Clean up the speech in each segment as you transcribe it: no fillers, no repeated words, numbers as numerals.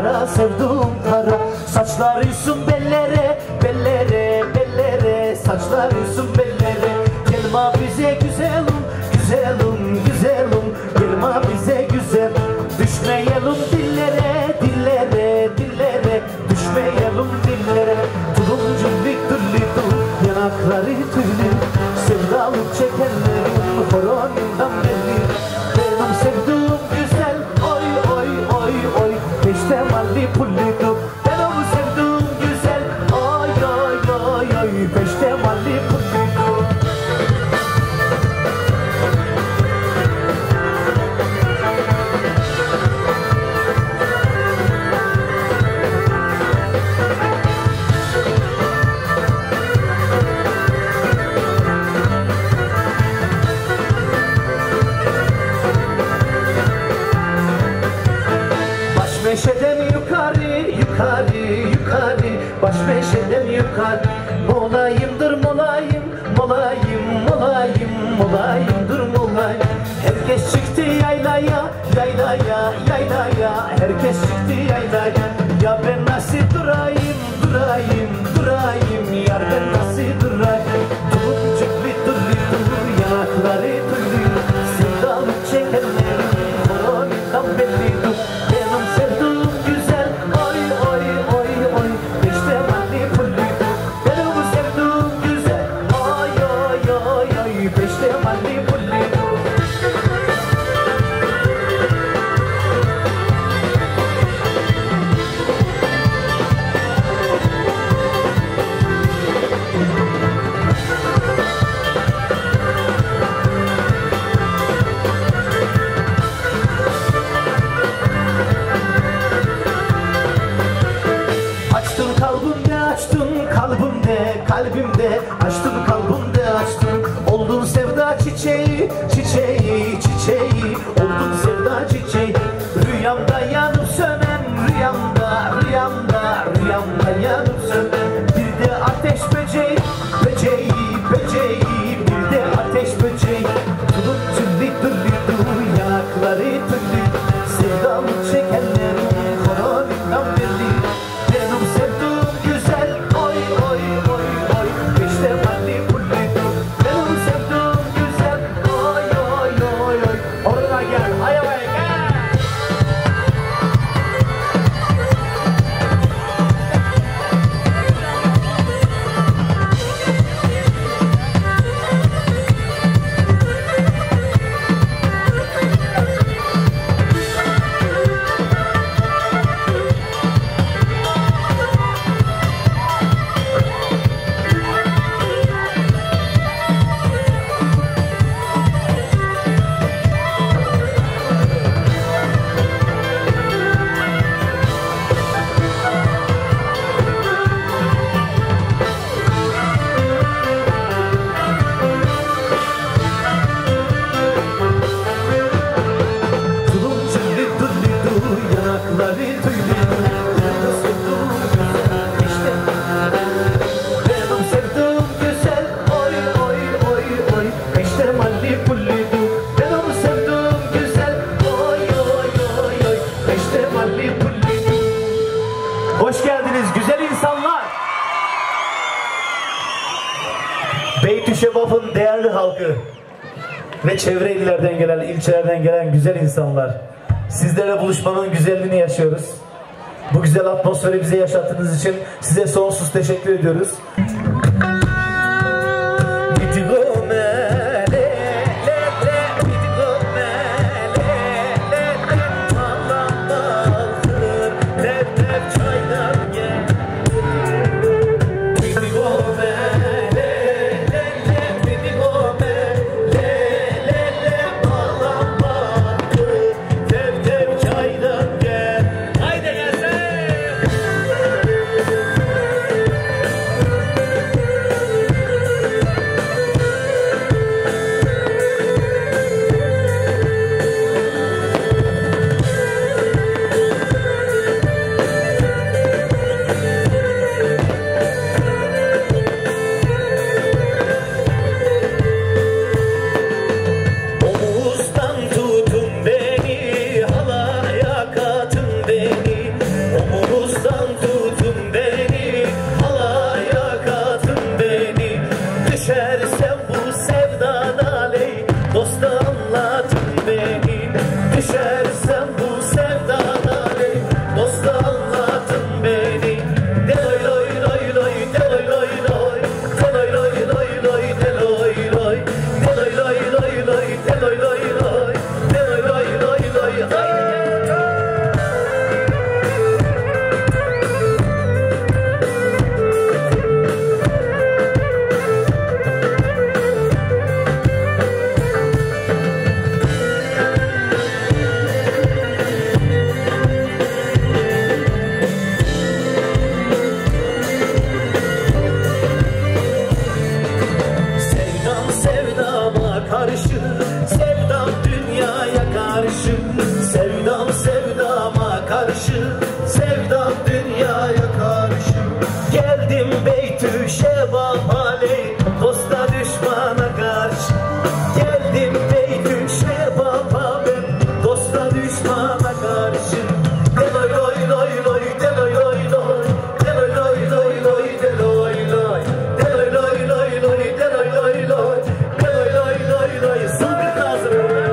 kara sevduğum kara. Saçlar yüzüm bellere, bellere, bellere, saçlar yüzüm bellere. Gelma bize güzelim, güzelim, güzelim, gelma bize güzel. Düşmeyelim dillere, dillere, dillere, düşmeyelim dillere. Turuncu bir türlü yanakları tüylü, sevdalık çekenlerin horonundan belli. Benim sevduğum güzel, oy oy oy oy, peştemalli pulluydu. Benim sevduğum güzel, oy oy oy oy, peştemalli pulluydu. Meşeden yukarı, yukarı, yukarı, baş meşeden yukarı. Molayımdır molayım, molayım, molayım, molayımdır molayım. Herkes çıktı yaylaya, yaylaya, yaylaya, herkes çıktı yaylaya. Ya ben nasıl durayım, durayım, durayım, yar ben nasıl durayım. Turuncuk bir dur, yanakları tüylü, sevdalık çekenlerin horonundan belli. Kalbimde açtım, kalbimde açtım. Oldun sevda çiçeği, çiçeği, çiçeği, oldun sevda çiçeği. Rüyamda yanıp sönen, rüyamda, rüyamda, rüyamda yanıp sönen. Bir de ateş böceği, böceği, böceği, bir de ateş böceği. Tulup tüllü tüllü, yanakları tüllü, sevdamı çekenlerin horonundan belli. Benim sevduğum güzel, oy oy oy oy, peştemalli pulluydu. Benim sevduğum güzel, oy oy oy oy. Oraya gel, hayır gel. Hoş geldiniz güzel insanlar. Beytüşevap'ın değerli halkı ve çevre illerden gelen, ilçelerden gelen güzel insanlar. Sizlerle buluşmanın güzelliğini yaşıyoruz. Bu güzel atmosferi bize yaşattığınız için size sonsuz teşekkür ediyoruz. karşı, sevdam dünyaya karşı. Geldim Beytü Şevval aleyh, dosta düşmana karşı. Geldim Beytü Şevval aleyh, dosta düşmana karşı. Deloy loy loy loy, deloy loy loy, deloy loy loy loy, deloy loy, deloy loy loy loy, deloy loy loy, deloy loy loy loy. Sabır Kazım.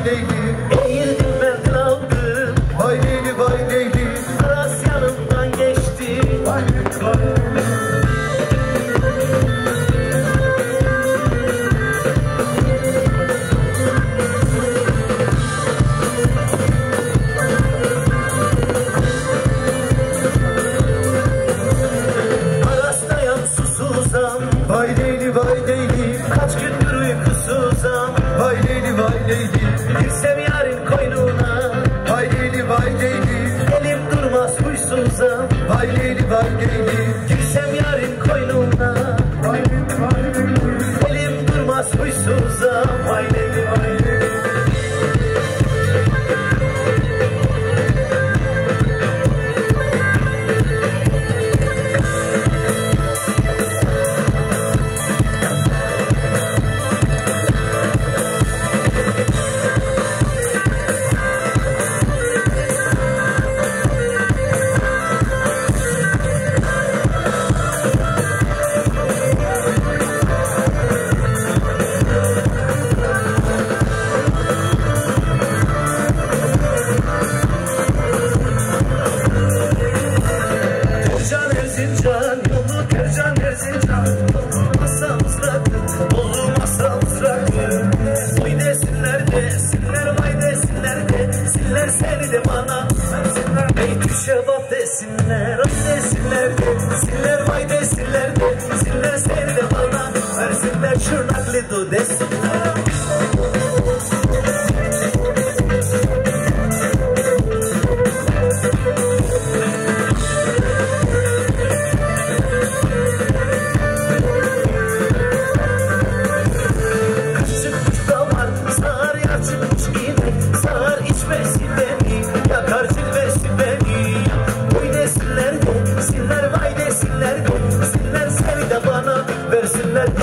Leyli. Eğildim ben kaldım. Vay Leyli vay Leyli. Aras yanımdan geçti. Vay Leyli vay Leyli. Vay Leyli vay Leyli. Kaç gündür uykusuzum. Vay Leyli vay Leyli. Girsem yarın koynuna. Vay Leyli vay Leyli. Elim durmaz huysuzum. Vay Leyli vay Leyli. Girsem yarın koynuna. Vay Leyli vay Leyli. Elim durmaz huysuzum. Vay Leyli vay Leyli. Seni de bana ey düşebat desinler, ay desinler, desinler, vay desinler, desinler seni de bana versinler, çırnaklı du desinler.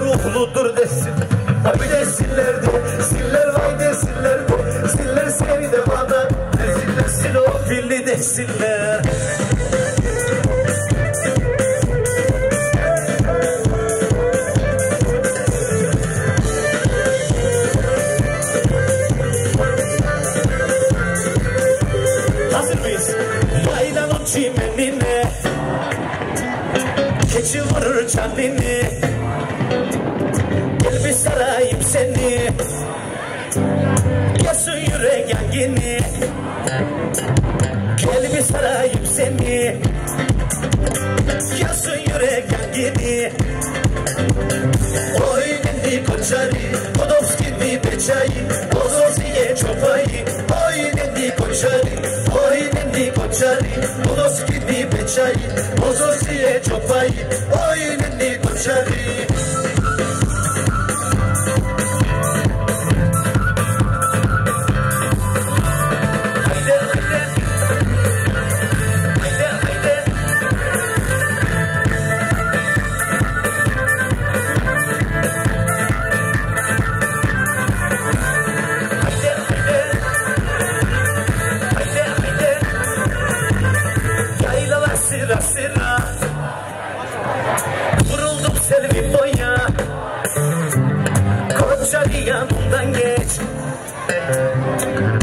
Ruhludur desin, abi desinler de, siller vay desinler de, siller seni de bana, desinler silofilli desinler. Hazır mıyız? Yaylanın çimenine, keçi vurur canını. Gel bir sarayım seni, yasın yürek yangını. Gel bir sarayım seni, yasın yürek yangını. Oy nendi koçari, Kodovskini beçayı, Bozoziye çopayı. Oy nendi koçari, oy nendi koçari, Kodovskini beçayı, Bozoziye çopayı. Oy nendi koçari. Sıra sıra vuruldum selvi boya, Koçari yanından geç,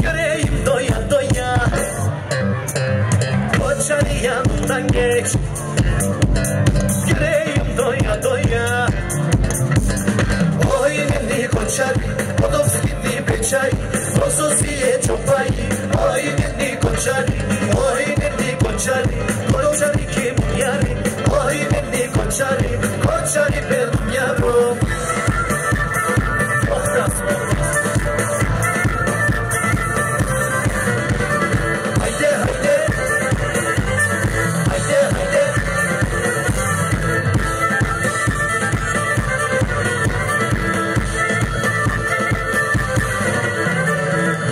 göreyim doya doya. Koçari yanından geç, göreyim doya doya. Oy nenni Koçari, Kodovskini beçay, Bozoziye çopayı. Oy nenni Koçari, oy nenni Koçari, Koçari kim yari, oy nenni Koçari, Koçari benim yavrum. Haydi haydi, haydi haydi.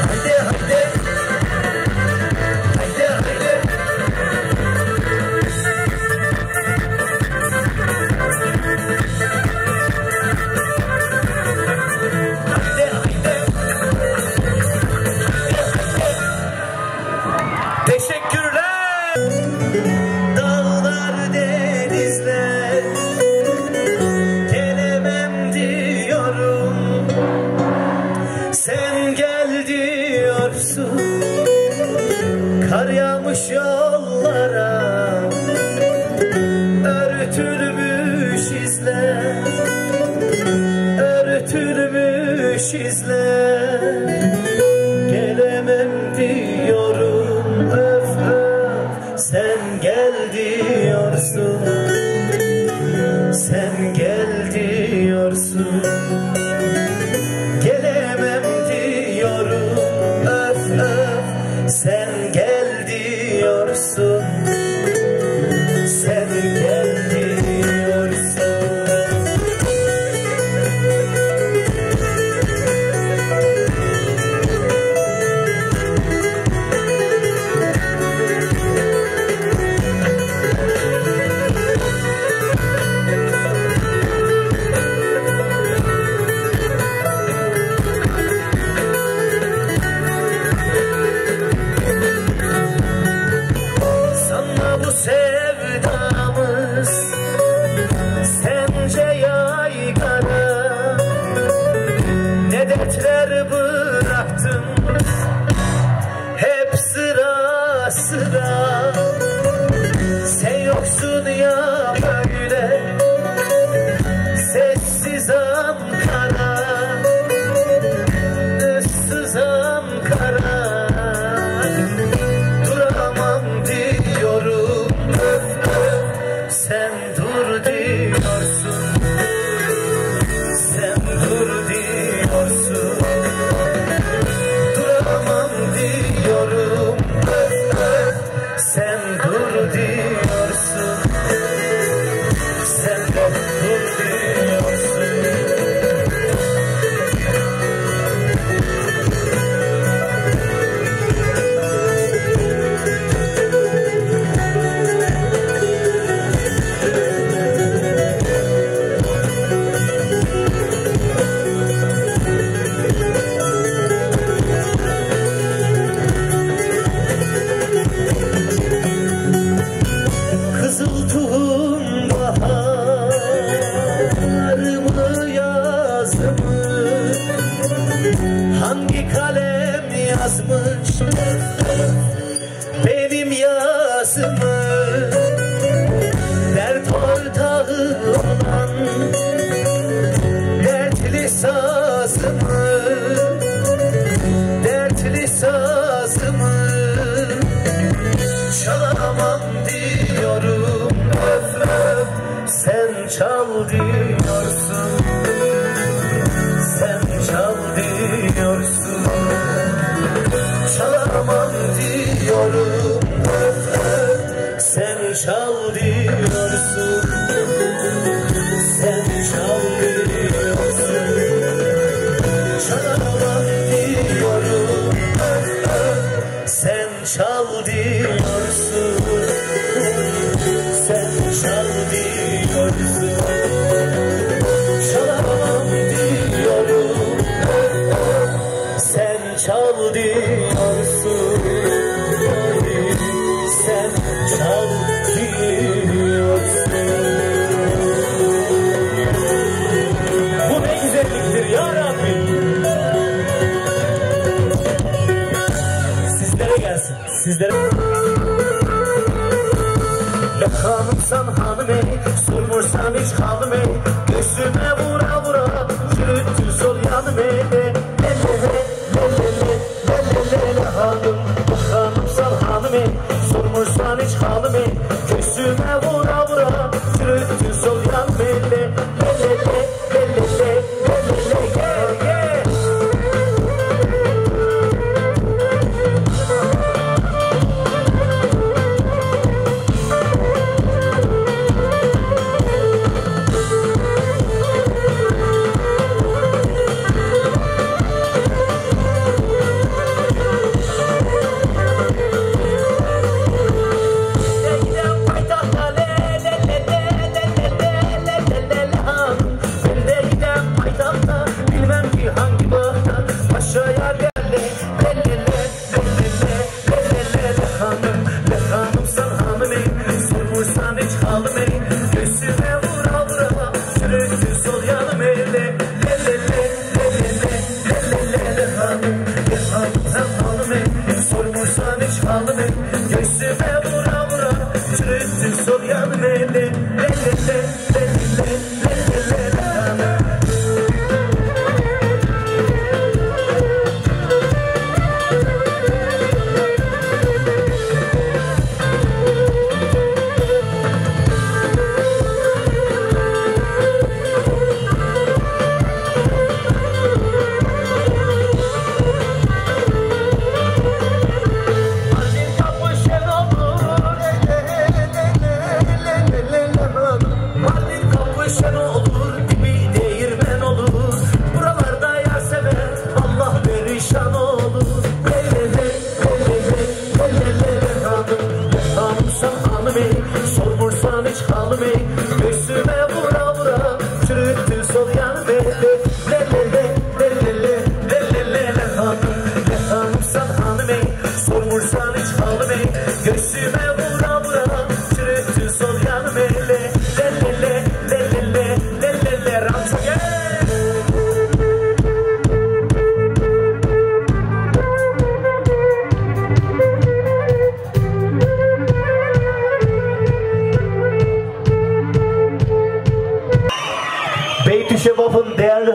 Haydi haydi, haydi haydi. gel diyorsun. Kar yağmış yollara, örtülmüş izler, örtülmüş izler. Gelemem diyorum, öf öf, sen gel diyorsun. Sen gel diyorsun. Gelemem diyorum, öf öf, sen gel diyorsun. Sen gel diyorsun. Sevdamız sence yaygara, ne dertler bıraktın hep sıra sıra. Sen yoksun ya böyle sessiz Ankara, ıssız Ankara. Duramam diyorum, sen dur diyorsun. Sen dur diyorsun. Duramam diyorum, sen dur diyorsun. Sen dur diyorsun. Kızıl tohum baharımı yazımı hangi kalem yazmış benim yazımı? Dert ortağı olan dertli sazımı, dertli sazımı çalamam diyorum, öf öf, sen çal diyorsun. Sen çal diyorsun. Çalamam diyorum, öf öf, sen çal diyorsun. Sen çal diyorsun. Çalamam diyorum, öf öf, sen çal diyorsun. Sen çal diyorsun. Çalamam diyorum, öf öf, sen çal diyorsun. Sen çal diyorsun. Bu ne güzelliktir ya Rabbi. Sizlere gelsin. Sizlere. Hanımsan hanım ey, sormursan hiç kaldım ey. Göğsüme vura vura, çürüttün sol yanım ey. Le hanım, hanımsan hanım ey, sormursan hiç kaldım ey. Göğsüme vura vura, çürüttün sol yanım ey.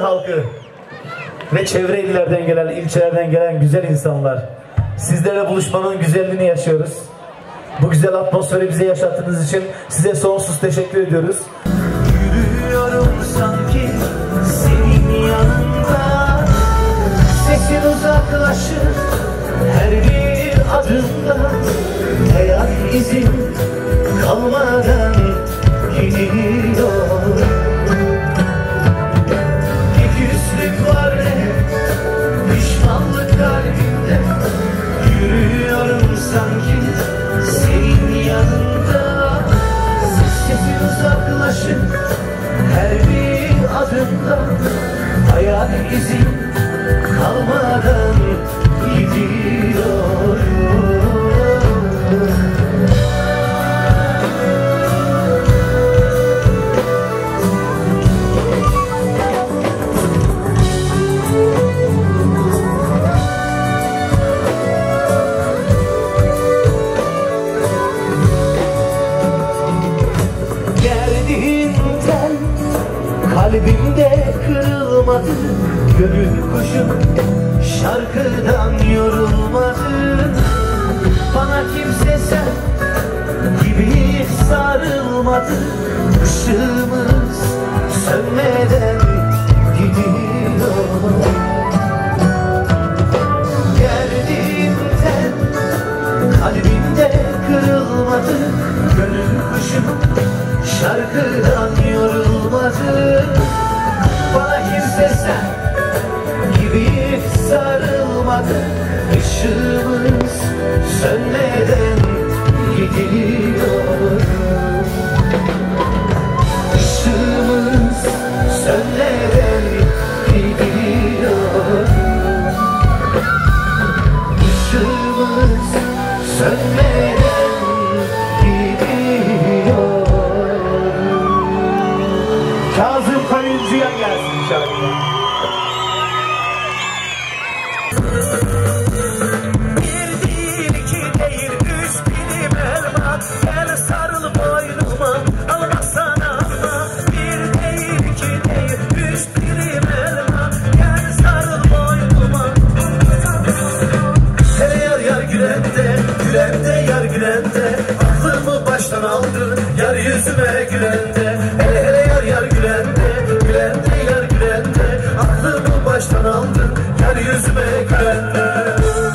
halkı ve çevre illerden gelen, ilçelerden gelen güzel insanlar. Sizlerle buluşmanın güzelliğini yaşıyoruz. Bu güzel atmosferi bize yaşattığınız için size sonsuz teşekkür ediyoruz. Yürüyorum sanki senin yanında, sesin uzaklaşır her bir adımda, ayak izin kalmadan gidiyor. Bir küslük var ne pişmanlık kalbimde, yürüyorum sanki senin yanında, sesin uzaklaşır her bir adımda, ayak izin kalmadan gidiyor. Kalbimde kırılmadı, gönül kuşum şarkıdan yorulmadı. Bana kimse sen gibi sarılmadı, ışığımız sönmeden gidiyor. Geldiğimden kalbimde kırılmadı, gönül kuşum şarkıdan yorulmadı. Bana kimse sen gibi sarılmadı, ışığımız sönmeden gidiyor. Işığımız sönmeden gidiyor. Işığımız sönmeden gidiyor. Kazım Kayıncı'ya gelsin şarkı. Bir değil, iki değil, üç dilim elma, gel sarıl boynuma, almazsan alma. Bir değil, iki değil, üç dilim elma, gel sarıl boynuma. Hele yar yar gülende, gülende yar gülende, aklımı baştan aldın yar yüzüme gülende. Hele hele yar yar gülende, gülende yar gülende, aklımı baştan aldın yar yüzüme gülende.